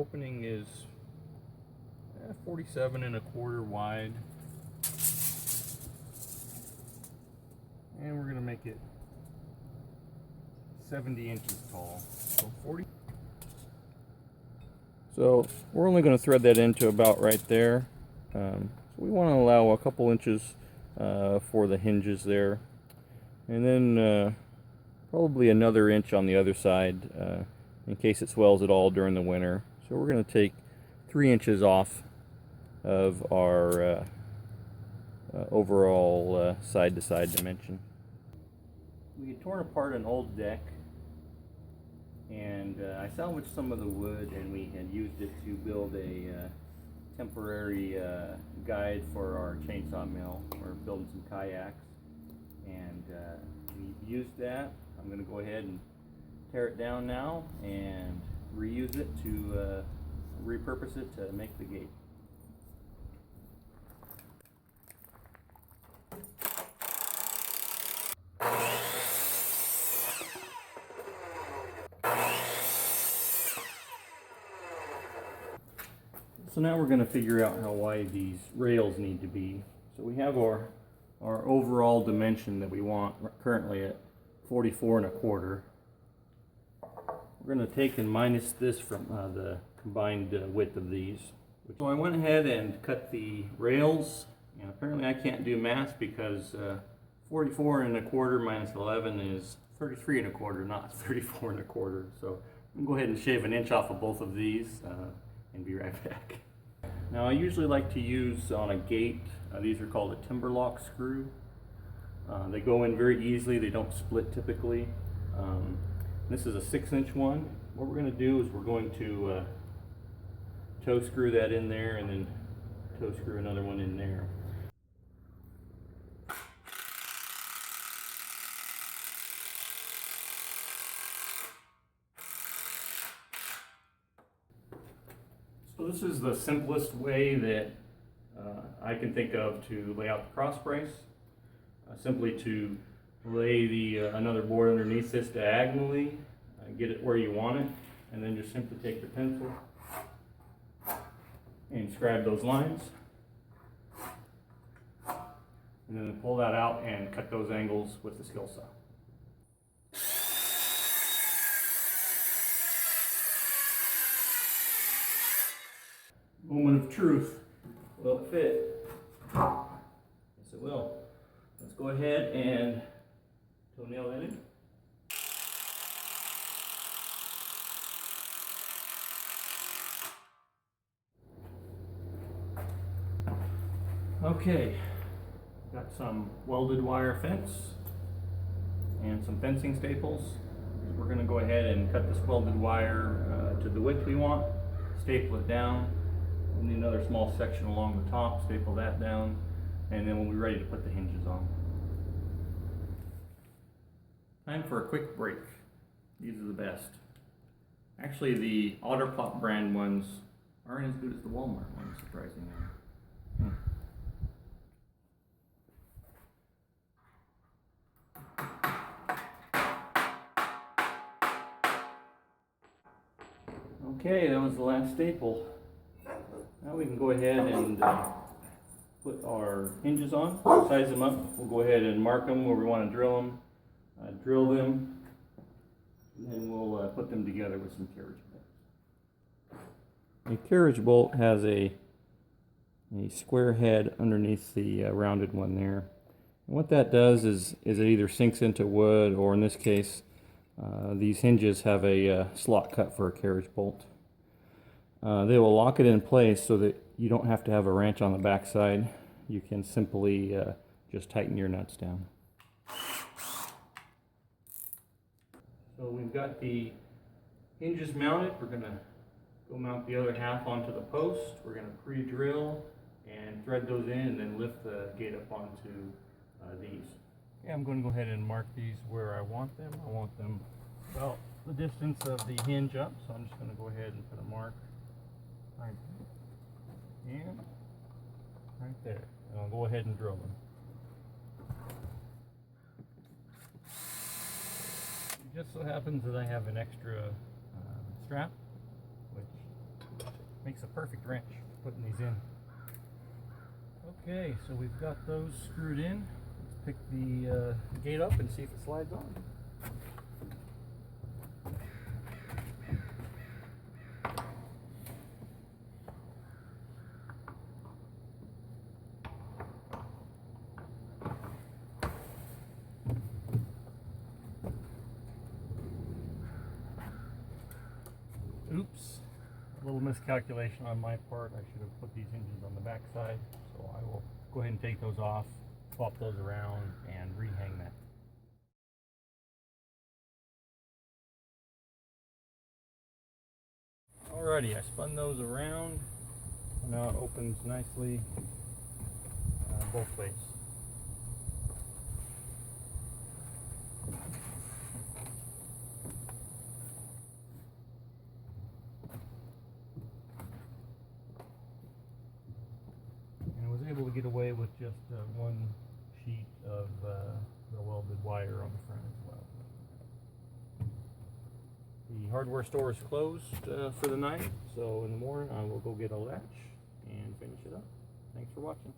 opening is 47 1/4 wide, and we're going to make it 70 inches tall. So 40. So we're only going to thread that into about right there. So we want to allow a couple inches for the hinges there, and then probably another inch on the other side in case it swells at all during the winter. So we're going to take 3 inches off of our overall side-to-side dimension. We had torn apart an old deck, and I salvaged some of the wood, and we had used it to build a temporary guide for our chainsaw mill. We're building some kayaks, and we used that. I'm going to go ahead and tear it down now and reuse it to repurpose it to make the gate. So now we're going to figure out how wide these rails need to be. So we have our overall dimension that we want currently at 44 1/4. We're going to take and minus this from the combined width of these. So I went ahead and cut the rails, and apparently I can't do math because 44 1/4 minus 11 is 33 1/4, not 34 1/4. So I'm going to go ahead and shave an inch off of both of these and be right back. Now I usually like to use on a gate, these are called a timber lock screw. They go in very easily, they don't split typically. This is a 6-inch one. What we're going to do is we're going to toe screw that in there and then toe screw another one in there. So this is the simplest way that I can think of to lay out the cross brace. Simply to lay the another board underneath this diagonally, get it where you want it, and then just simply take the pencil and scribe those lines, and then pull that out and cut those angles with the skill saw. Moment of truth. Will it fit? Yes, it will. Let's go ahead and toenail that in. Okay, got some welded wire fence and some fencing staples. We're going to go ahead and cut this welded wire to the width we want, staple it down. We'll need another small section along the top, staple that down, and then we'll be ready to put the hinges on. Time for a quick break. These are the best. Actually, the Otterpop brand ones aren't as good as the Walmart ones, surprisingly. Okay, that was the last staple. Now we can go ahead and put our hinges on, size them up. We'll go ahead and mark them where we want to drill them, and then we'll put them together with some carriage bolts. A carriage bolt has a square head underneath the rounded one there. And what that does is it either sinks into wood, or in this case, these hinges have a slot cut for a carriage bolt. They will lock it in place so that you don't have to have a wrench on the back side. You can simply just tighten your nuts down. So we've got the hinges mounted. We're going to go mount the other half onto the post. We're going to pre-drill and thread those in and then lift the gate up onto these. Okay, I'm going to go ahead and mark these where I want them. I want them about the distance of the hinge up, so I'm just going to go ahead and put a mark right there and right there. And I'll go ahead and drill them. It just so happens that I have an extra strap, which Makes a perfect wrench putting these in. Okay, so we've got those screwed in. Let's pick the gate up and see if it slides on. Oops, a little miscalculation on my part. I should have put these hinges on the back side, so I will go ahead and take those off, swap those around, and rehang that. Alrighty, I spun those around. Now it opens nicely both ways. Was able to get away with just one sheet of the welded wire on the front as well. The hardware store is closed for the night, so in the morning I will go get a latch and finish it up. Thanks for watching.